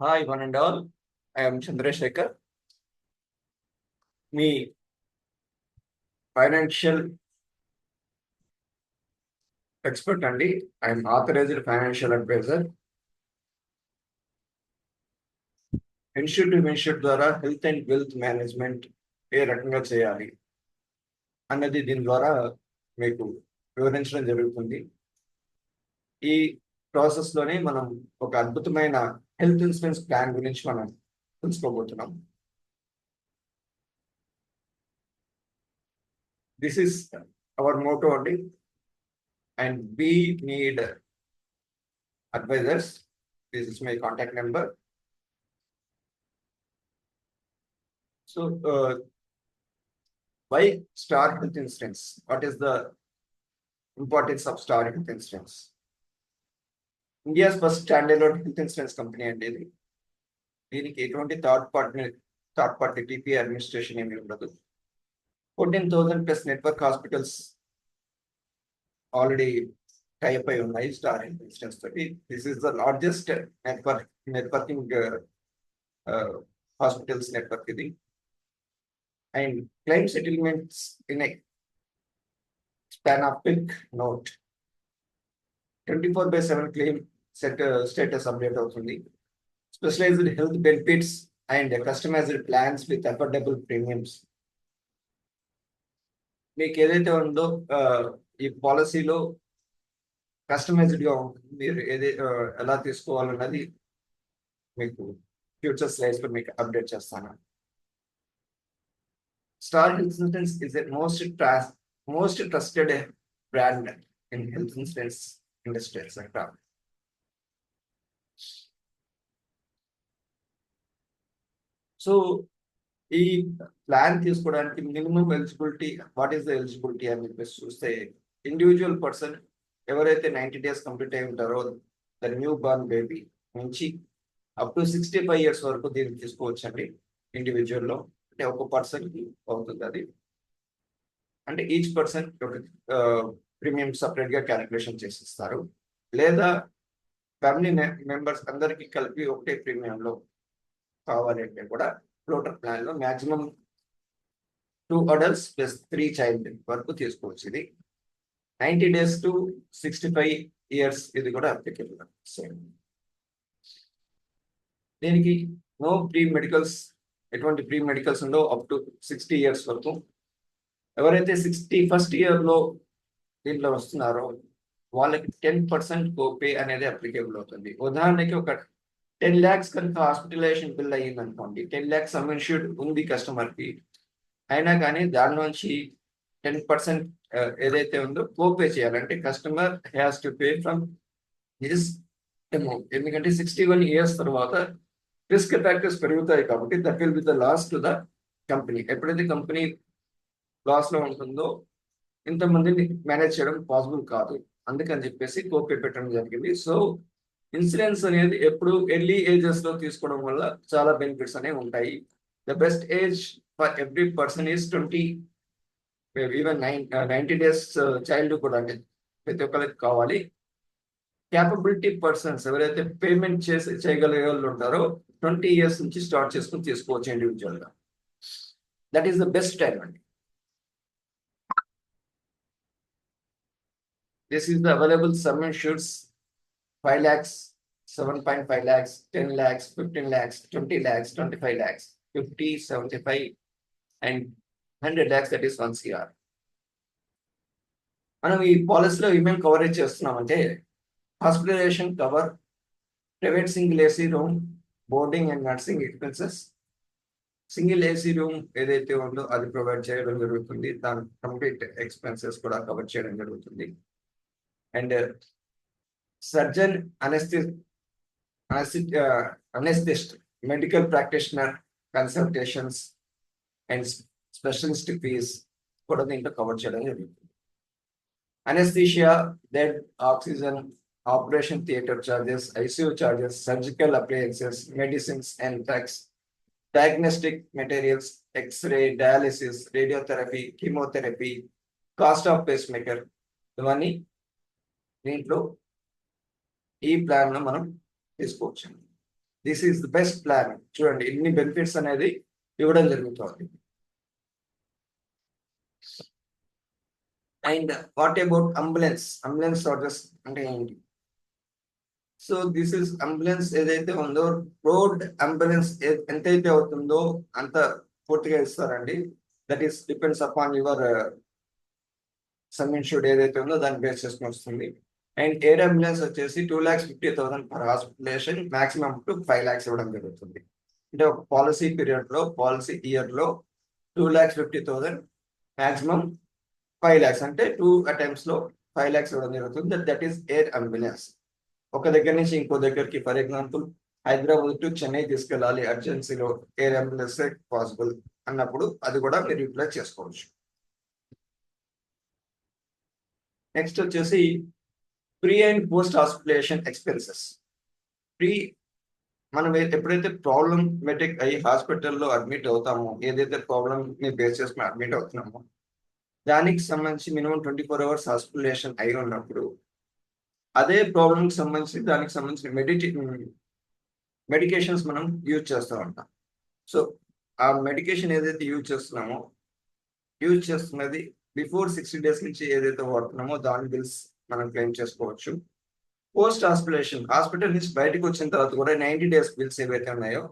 Hi, one and all. I am Chandrasekhar, మీ financial expert అండి. I'm authorised financial advisor. Institute to institute ద్వారా health and wealth management ఏ రకంగా చేయాలి అన్నది దీని ద్వారా మీకు వివరించడం జరుగుతుంది. ఈ ప్రాసెస్లోనే మనం ఒక అద్భుతమైన హెల్త్ ఇన్సూరెన్స్ ప్లాన్ గురించి మనం తెలుసుకోబోతున్నాం. దిస్ ఈస్ అవర్ మోటో అండి. And we need advisors. This is my contact number. So, why Star Health Insurance? What is the importance of Star Health Insurance? India's first standalone health insurance company and ఇది దీనికి ఎటువంటి third party TP administration ఏమి ఉండదు. 14,000 plus network hospitals already type అయి ఉన్నాయి star health insurance తోటి. This is the largest networking hospitals network ఇది. And claim settlements in a span of quick note. 24/7 claim status update అవుతుంది. Specialized health benefits and customized plans with affordable premiums. మీకు ఏదైతే ఉందో ఈ పాలసీలో కస్టమైజ్డ్గా ఉంటుంది. మీరు ఎలా తీసుకోవాలన్నది మీకు ఫ్యూచర్ స్లైడ్స్లో మీకు అప్డేట్ చేస్తాను. Star Health Insurance is the most trusted brand in health insurance industry sector. So, ఈ ప్లాన్ తీసుకోవడానికి minimum eligibility, what is the eligibility అని చెప్పేసి చూస్తే, ఇండివిజువల్ పర్సన్ ఎవరైతే 90 days కంప్లీట్ అయి ఉంటారో ద న్యూ బార్న్ బేబీ నుంచి అప్ టు 65 years వరకు దీన్ని తీసుకోవచ్చు అండి. ఇండివిజువల్లో అంటే ఒక పర్సన్కి అవుతుంది అది. అంటే ఈచ్ పర్సన్ ఒక ప్రీమియం సపరేట్గా క్యాలిక్యులేషన్ చేసిస్తారు. లేదా ఫ్యామిలీ మెంబర్స్ అందరికీ కలిపి ఒకటే ప్రీమియంలో కావాలి అంటే కూడా ఫ్లోటర్ ప్లాన్లో మ్యాక్సిమం 2 adults ప్లస్ 3 child వరకు తీసుకోవచ్చు. ఇది 90 days to 65 years ఇది కూడా అప్లికేబుల్. సేమ్ దీనికి నో ప్రీ మెడికల్స్, ఎటువంటి pre medicals undo up to 60 years వరకు. ఎవరైతే 61st yearలో దీంట్లో వస్తున్నారో వాళ్ళకి 10% కోపే అనేది అప్లికేబుల్ అవుతుంది. ఉదాహరణకి ఒక 10 lakhs కనుక హాస్పిటలైజేషన్ బిల్ అయ్యింది అనుకోండి, 10 lakhs సమ్ ఇన్ష్యూర్డ్ ఉంది కస్టమర్కి, అయినా కానీ దానిలోంచి 10% ఏదైతే ఉందో కోపే చేయాలంటే customer has to pay from his amount. ఎందుకంటే 61 years తర్వాత రిస్క్ ఫ్యాక్టర్స్ పెరుగుతాయి కాబట్టి that will be the loss to the company. ఎప్పుడైతే కంపెనీ లాస్లో ఉంటుందో ఇంతమందిని మేనేజ్ చేయడం పాసిబుల్ కాదు. అందుకని చెప్పేసి కోపే పెట్టడం జరిగింది. సో ఇన్సూరెన్స్ అనేది ఎప్పుడు ఎర్లీ ఏజెస్లో తీసుకోవడం వల్ల చాలా బెనిఫిట్స్ అనేవి ఉంటాయి. The best age for every person is 20, even 90 days child కూడా అంటే ప్రతి ఒక్కరికి కావాలి. క్యాపబిలిటీ పర్సన్స్ ఎవరైతే పేమెంట్ చేయగలిగే వాళ్ళు ఉంటారో 20 years నుంచి స్టార్ట్ చేసుకుని తీసుకోవచ్చు ఇండివిజువల్గా. That is the best time అండి. This is the available sum insureds: 5 lakhs, 7.5 lakhs, 10 lakhs, 15 lakhs, 20 lakhs, 25 lakhs, 50, 75 and 100 lakhs, that is 1 crore. మనం ఈ పాలసీలో ఏమేమి కవరేజ్ చేస్తున్నామంటే hospitalisation cover, private single AC room, boarding and nursing expenses. Single AC room ఏదైతే ఉందో అది provide చేయడం జరుగుతుంది. దాని కంప్లీట్ ఎక్స్పెన్సెస్ కూడా కవర్ చేయడం జరుగుతుంది. And surgeon, anaesthetist, medical practitioner consultations and specialist fees కూడా దీంట్లో కవర్ చేయడం జరుగుతుంది. Anaesthesia, bed, oxygen, operation theatre charges, ICU charges, surgical appliances, medicines and drugs, diagnostic materials, X-ray, dialysis, radiotherapy, chemotherapy, cost of pacemaker, ఇవన్నీ దీంట్లో ఈ ప్లాన్లో మనం తీసుకోవచ్చు. This is the best plan. చూడండి ఇన్ని బెనిఫిట్స్ అనేది ఇవ్వడం జరుగుతుంది. And what about ambulance charges అంటే ఏంటి? సో దిస్ ఇస్ అంబులెన్స్ ఏదైతే ఉందో, రోడ్ అంబులెన్స్ ఎంతైతే అవుతుందో అంత పూర్తిగా ఇస్తారండి. That is depends upon your some insured ఏదైతే ఉందో దాన్ని బేస్ చేసుకుని వస్తుంది. అండ్ ఎయిర్ అంబులెన్స్ వచ్చేసి 2,50,000 per hospitalisation, maximum to 5 lakhs ఇవ్వడం జరుగుతుంది. అంటే ఒక పాలసీ పీరియడ్ లో, పాలసీ ఇయర్ లో 2,50,000, మాక్సిమం 5 lakhs, అంటే 2 attempts లో 5 lakhs ఇవ్వడం జరుగుతుంది. That is air ambulance. ఒక దగ్గర నుంచి ఇంకో దగ్గరికి, for example Hyderabad to Chennai తీసుకెళ్ళాలి అర్జెన్సీలో, ఎయిర్ అంబులెన్స్ పాసిబుల్ అన్నప్పుడు అది కూడా మీరు యూటిలైజ్ చేసుకోవచ్చు. నెక్స్ట్ వచ్చేసి pre and post hospitalisation expenses. Pre మనం ఎప్పుడైతే ప్రాబ్లమెటిక్ అయ్యి హాస్పిటల్లో అడ్మిట్ అవుతామో, ఏదైతే ప్రాబ్లమ్ ని బేస్ చేసుకుని అడ్మిట్ అవుతున్నామో దానికి సంబంధించి మినిమం 24 hours హాస్పిటలేషన్ అయి ఉన్నప్పుడు అదే ప్రాబ్లమ్కి సంబంధించి దానికి సంబంధించిన మెడికేషన్స్ మనం యూజ్ చేస్తూ ఉంటాం. సో ఆ మెడికేషన్ ఏదైతే యూజ్ చేస్తున్నది బిఫోర్ 60 days నుంచి ఏదైతే వాడుతున్నామో దాని బిల్స్ మనం క్లెయిమ్ చేసుకోవచ్చు. పోస్ట్ హాస్పిటల్ నుంచి బయటకు వచ్చిన తర్వాత కూడా 90 days బిల్స్ ఏవైతే ఉన్నాయో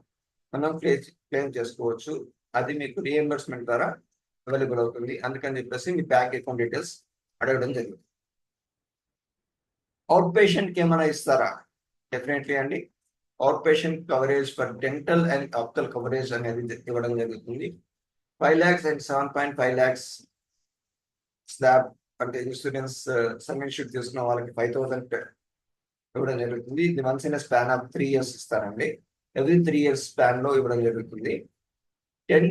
మనం క్లెయిమ్ చేసుకోవచ్చు. అది మీకు రీఎంబర్స్మెంట్ ద్వారా అవైలబుల్ అవుతుంది. అందుకని చెప్పేసి మీ బ్యాంక్ అకౌంట్ డీటెయిల్స్ అడగడం జరుగుతుంది. అవుట్ పేషెంట్ కి ఏమైనా ఇస్తారా? డెఫినెట్లీ అండి. Out patient coverage for dental and ophthal coverage అనేది ఇవ్వడం జరుగుతుంది. 5 lakhs అండ్ 7.5 lakhs స్లాబ్ అంటే ఇన్సూరెన్స్ సమ్ ఇన్సూరెన్స్ తీసుకున్న వాళ్ళకి 5,000 ఇవ్వడం జరుగుతుంది. ఇది once in span of 3 years ఇస్తారండి. ఎవ్రీ 3 years స్పాన్ లో ఇవ్వడం జరుగుతుంది. 10,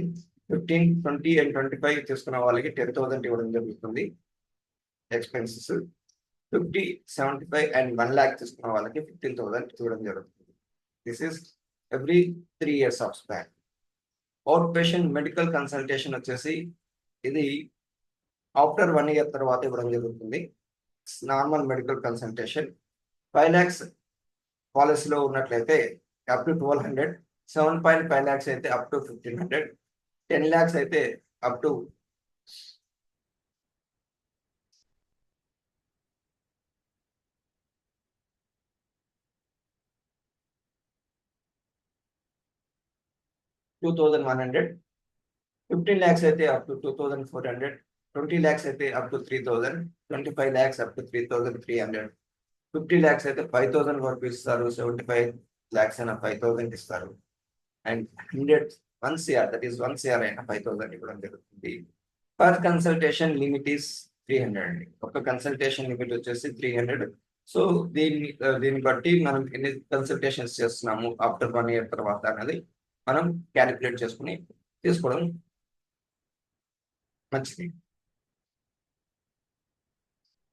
15, 20 అండ్ 25 తీసుకున్న వాళ్ళకి 10,000 ఇవ్వడం జరుగుతుంది ఎక్స్పెన్సెస్. 50, 75 అండ్ 1 lakh తీసుకున్న వాళ్ళకి 15,000 ఇవ్వడం జరుగుతుంది. This is every 3 years of span. Out patient medical consultation వచ్చేసి ఇది ఆఫ్టర్ 1 year తర్వాత ఇవ్వడం జరుగుతుంది. నార్మల్ మెడికల్ కన్సల్టేషన్ 5 lakhs పాలసీలో ఉన్నట్లయితే అప్ టు 1,200, 7.5 lakhs అయితే అప్ టు 1,500, 10 lakhs అయితే అప్ టు 2,100, 15 lakhs అయితే అప్ టు 2,400, 20 lakhs అయితే up to 3,000, 25 lakhs up to 3,300, 50 lakhs అయితే 5,000 వరకు ఇస్తారు, 75 lakhs అయినా 5,000 ఇస్తారు, and 1 CR, that is 1 CR అయినా 5,000 ఇవ్వడం జరుగుతుంది. పర్ కన్సల్టేషన్ లిమిట్ ఈస్ 300 అండి. ఒక కన్సల్టేషన్ లిమిట్ వచ్చేసి 300. సో దీన్ని బట్టి మనం ఎన్ని కన్సల్టేషన్స్ చేస్తున్నాము ఆఫ్టర్ 1 year తర్వాత అనేది మనం క్యాలిక్యులేట్ చేసుకుని తీసుకోవడం మంచిది.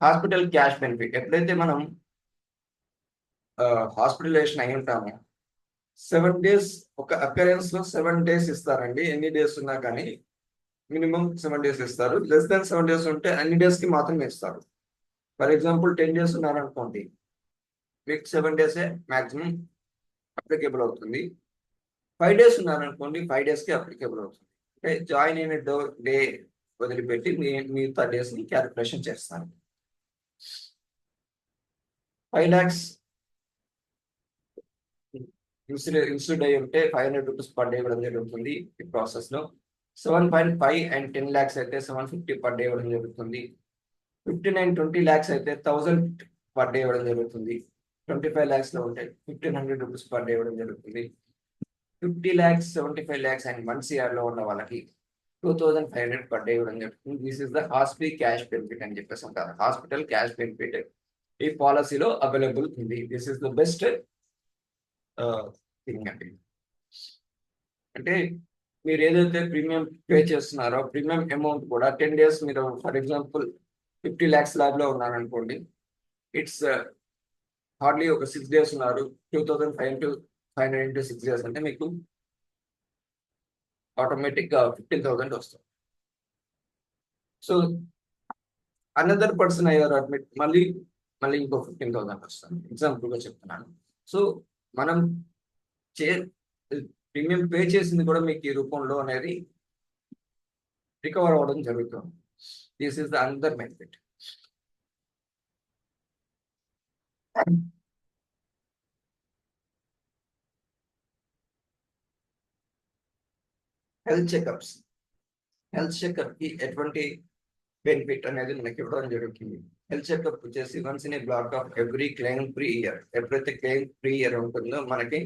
హాస్పిటల్ క్యాష్ బెనిఫిట్, ఎప్పుడైతే మనం హాస్పిటలైజేషన్ అయి ఉంటామో 7 days, ఒక అకరెన్స్ లో 7 days ఇస్తారండి. ఎన్ని డేస్ ఉన్నా కానీ మినిమం 7 days ఇస్తారు. లెస్ దాన్ 7 days ఉంటే అన్ని డేస్ కి మాత్రమే ఇస్తారు. ఫర్ ఎగ్జాంపుల్ 10 days ఉన్నారనుకోండి, మీకు 7 days మాక్సిమం అప్లికేబుల్ అవుతుంది. 5 days ఉన్నారనుకోండి, 5 days కి అప్లికేబుల్ అవుతుంది. అంటే జాయిన్ అయిన డే వదిలిపెట్టి మిగతా డేస్ ని క్యాలిక్యులేషన్ చేస్తాను. 5 lakhs ఇన్సూర్డ్ అయి ఉంటే 500 rupees పర్ డే ఇవ్వడం జరుగుతుంది ఈ ప్రాసెస్ లో. 7.5 అండ్ 10 lakhs అయితే 750 పర్ డే ఇవ్వడం జరుగుతుంది. 15 and 20 lakhs అయితే 1,000 పర్ డే ఇవ్వడం జరుగుతుంది. 25 lakhs లో ఉంటే 1,500 rupees పర్ డే ఇవ్వడం జరుగుతుంది. 50 lakhs, 75 lakhs అండ్ 1 CR లో ఉన్న వాళ్ళకి 2,500 పర్ డే ఇవ్వడం జరుగుతుంది. This is the hospital cash benefit అని చెప్పేసి ఉంటారు. హాస్పిటల్ క్యాష్ బెనిఫిట్ ఈ పాలసీలో అవైలబుల్ ఉంది. This is the best thing అండి. అంటే మీరు ఏదైతే ప్రీమియం పే చేస్తున్నారో ప్రీమియం అమౌంట్ కూడా 10 days మీరు ఫర్ ఎగ్జాంపుల్ 50 lakhs ల్యాబ్ లో ఉన్నారనుకోండి, ఇట్స్ హార్డ్లీ ఒక 6 days ఉన్నారు, 2,500 into 6 days అంటే మీకు ఆటోమేటిక్ గా 15,000 వస్తుంది. సో అనదర్ పర్సన్ అయ్యారు అడ్మిట్, మళ్ళీ ఇంకో 15,000 వస్తుంది. ఎగ్జాంపుల్ గా చెప్తున్నాను. సో మనం ప్రీమియం పే చేసింది కూడా మీకు ఈ రూపంలో అనేది రికవర్ అవ్వడం జరుగుతుంది. This is the another benefit. Health checkups. Health checkup కి ఎటువంటి బెనిఫిట్ అనేది మనకి ఇవ్వడం జరుగుతుంది. హెల్త్ చెకప్ వచ్చేసి once in a black of every claim free year. ఎప్పుడైతే క్లెయిమ్ ఫ్రీ ఇయర్ ఉంటుందో మనకి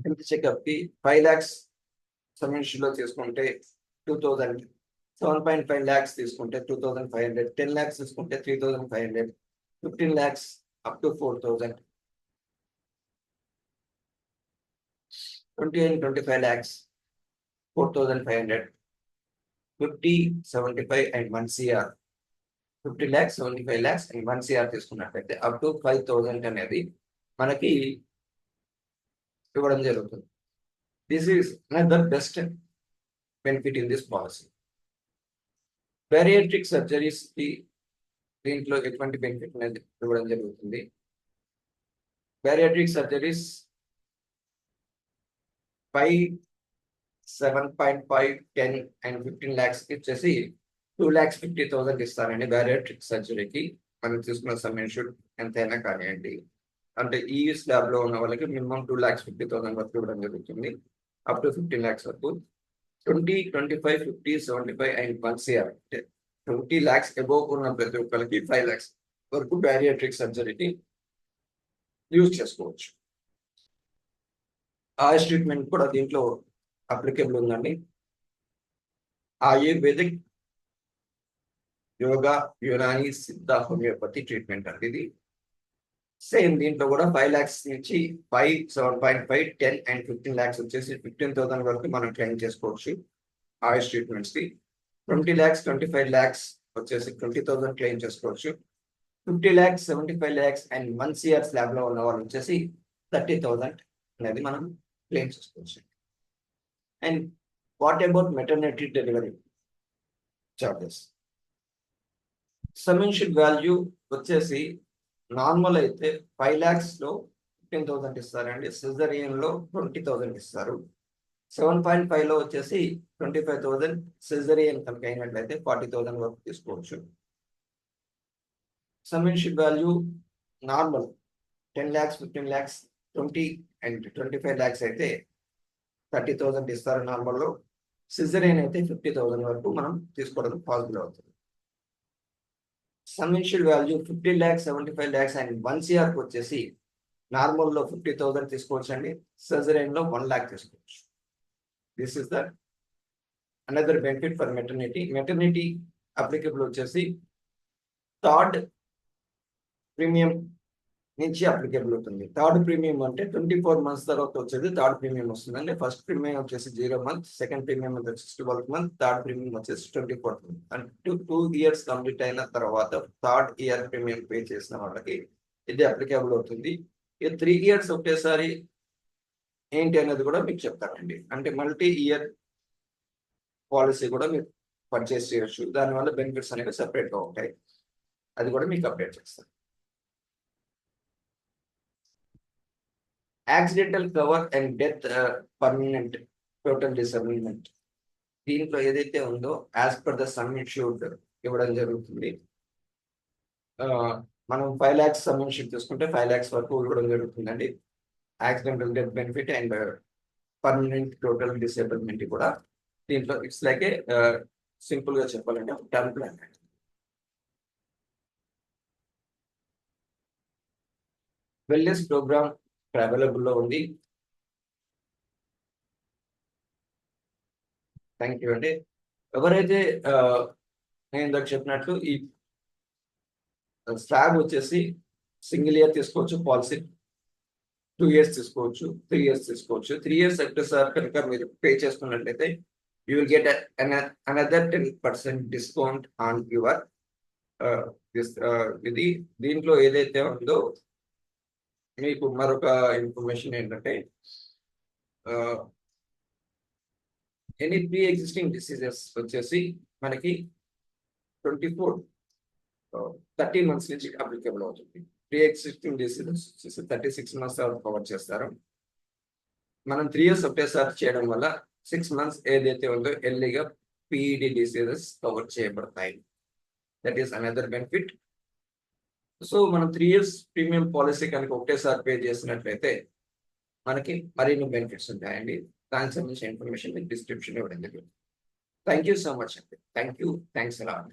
హెల్త్ చెకప్ కి 5 lakhs సబ్మిషన్లో తీసుకుంటే 2000, 7.5 lakhs తీసుకుంటే 2500, 10 lakhs తీసుకుంటే 3500, 15 lakhs up to 4000, 20 and 25 lakhs 4500, 50, 75 and 1 CR, 50 lakhs, 75 lakhs and 1 CR తీసుకున్నట్లయితే అప్ టు 5000 అనేది మనకి ఇవ్వడం జరుగుతుంది. This is another best benefit in this policy. Bariatric surgeries కి దీంట్లో ఎటువంటి బెనిఫిట్ అనేది ఇవ్వడం జరుగుతుంది. బేరియాట్రిక్ సర్జరీస్ 5, 7.5, 10 and 15 lakhs వచ్చేసి 2,50,000 ఇస్తారండి. బేరియాట్రిక్ సర్జరీకి మనం తీసుకున్న సబ్మిషన్ ఎంతైనా కానివ్వండి. అంటే ఈ స్లాబ్ లో ఉన్న వాళ్ళకి మినిమం 2,50,000 వరకు ఇవ్వడం జరుగుతుంది, అప్ టు 15 lakhs వరకు. 20, 25, 50, 75 and 1 CR అంటే 20 lakhs అబోవ్ ఉన్న ప్రతి ఒక్కరికి 5 lakhs వరకు బ్యారియాట్రిక్ సర్జరీకి యూజ్ చేసుకోవచ్చు. ఆయుష్ ట్రీట్మెంట్ కూడా దీంట్లో అప్లికేబుల్ ఉందండి. ఆయుర్వేదిక్, యోగా, యునాని, సిద్ధ, హోమియోపతి ట్రీట్మెంట్ అండి ఇది. సేమ్ దీంట్లో కూడా 5 lakhs నుంచి 5, 7.5, 10 and 15 lakhs వచ్చేసి 15,000 వరకు మనం క్లెయిమ్ చేసుకోవచ్చు ఆయుష్ ట్రీట్మెంట్స్ కి. 20 lakhs, 25 lakhs వచ్చేసి 20,000 క్లెయిమ్ చేసుకోవచ్చు. 50 lakhs, 75 lakhs and 1 CR slab లో ఉన్న వాళ్ళు వచ్చేసి 30,000 అనేది మనం క్లెయిమ్ చేసుకోవచ్చు. And what about maternity delivery charges? Submission value వచ్చేసి నార్మల్ అయితే 5 lakhs లో 15,000 ఇస్తారండి. సిజరియన్ లో 20,000 ఇస్తారు. 7.5 లో వచ్చేసి 25,000, సిజరియన్ కనుక అయినట్లయితే 40,000 వరకు తీసుకోవచ్చు. Submission value normal 10 lakhs, 15 lakhs, 20 and 25 lakhs అయితే 30,000 ఇస్తారు నార్మల్ లో. సిజరియన్ అయితే 50,000 వరకు మనం తీసుకోవడం పాసిబుల్ అవుతుంది. Submission value 50 lakhs, 75 lakhs and 1 CR వచ్చేసి నార్మల్ లో 50,000 తీసుకోవచ్చు అండి. సర్జరీన్ లో 1 lakh తీసుకోవచ్చు. This is the another benefit for maternity. Maternity applicable వచ్చేసి థర్డ్ ప్రీమియం నుంచి అప్లికేబుల్ అవుతుంది. థర్డ్ ప్రీమియం అంటే 24 months తర్వాత వచ్చేది థర్డ్ ప్రీమియం వస్తుందండి. ఫస్ట్ ప్రీమియం వచ్చేసి 0 months, సెకండ్ ప్రీమియం వచ్చేసి 12 months, థర్డ్ ప్రీమియం వచ్చేసి 24 months. అంటే 2 years కంప్లీట్ అయిన తర్వాత థర్డ్ ఇయర్ ప్రీమియం పే చేసిన వాళ్ళకి ఇది అప్లికేబుల్ అవుతుంది. ఈ 3 years ఒకేసారి ఏంటి అనేది కూడా మీకు చెప్తానండి. అంటే మల్టీ ఇయర్ పాలసీ కూడా మీరు పర్చేస్ చేయొచ్చు. దానివల్ల బెనిఫిట్స్ అనేవి సెపరేట్ గా ఉంటాయి. అది కూడా మీకు అప్డేట్ చేస్తాను. Accidental cover and death permanent total disablement దీంట్లో ఏదైతే ఉందో as per the sum issued ఇవ్వడం జరుగుతుంది. మనం 5 lakhs సమ్ ఇష్యూడ్ తీసుకుంటే 5 lakhs వరకు ఇవ్వడం జరుగుతుందండి. Accidental death benefit and permanent total disablement కూడా దీంట్లో ఇట్స్ లైక్ ఏ సింపుల్ గా చెప్పాలంటే term plan. Wellness programme available లో ఉంది. థ్యాంక్ యూ అండి. ఎవరైతే నేను ఇందాక చెప్పినట్లు ఈ స్లాబ్ వచ్చేసి సింగిల్ ఇయర్ తీసుకోవచ్చు పాలసీ, 2 years తీసుకోవచ్చు, 3 years తీసుకోవచ్చు. 3 years సార్ కనుక మీరు పే చేసుకున్నట్లయితే you will get another 10% discount on your ఇది. దీంట్లో ఏదైతే ఉందో మీకు మరొక ఇన్ఫర్మేషన్ ఏంటంటే ఎనీ ప్రీ ఎగ్జిస్టింగ్ డిసీజెస్ వచ్చేసి మనకి 24 13 మంత్స్ నుంచి అప్లికేబుల్ అవుతుంది. ప్రీ ఎగ్జిస్టింగ్ డిసీజెస్ 36 మంత్స్ వరకు కవర్ చేస్తారు. మనం 3 ఇయర్స్ ఒకేసారి చేయడం వల్ల 6 మంత్స్ ఏదైతే ఉందో ఎర్లీగా పీఈడి డిసీజెస్ కవర్ చేయబడతాయి. That is another benefit. So మనం 3 ఇయర్స్ ప్రీమియం పాలసీ కనుక ఒకటేసారి పే చేసినట్లయితే మనకి మరిన్ని బెనిఫిట్స్ ఉంటాయండి. దానికి సంబంధించిన ఇన్ఫర్మేషన్ మీకు డిస్క్రిప్షన్ ఇవ్వడం జరిగింది. థ్యాంక్ యూ సో మచ్ అండి. Thank you. Thanks a lot.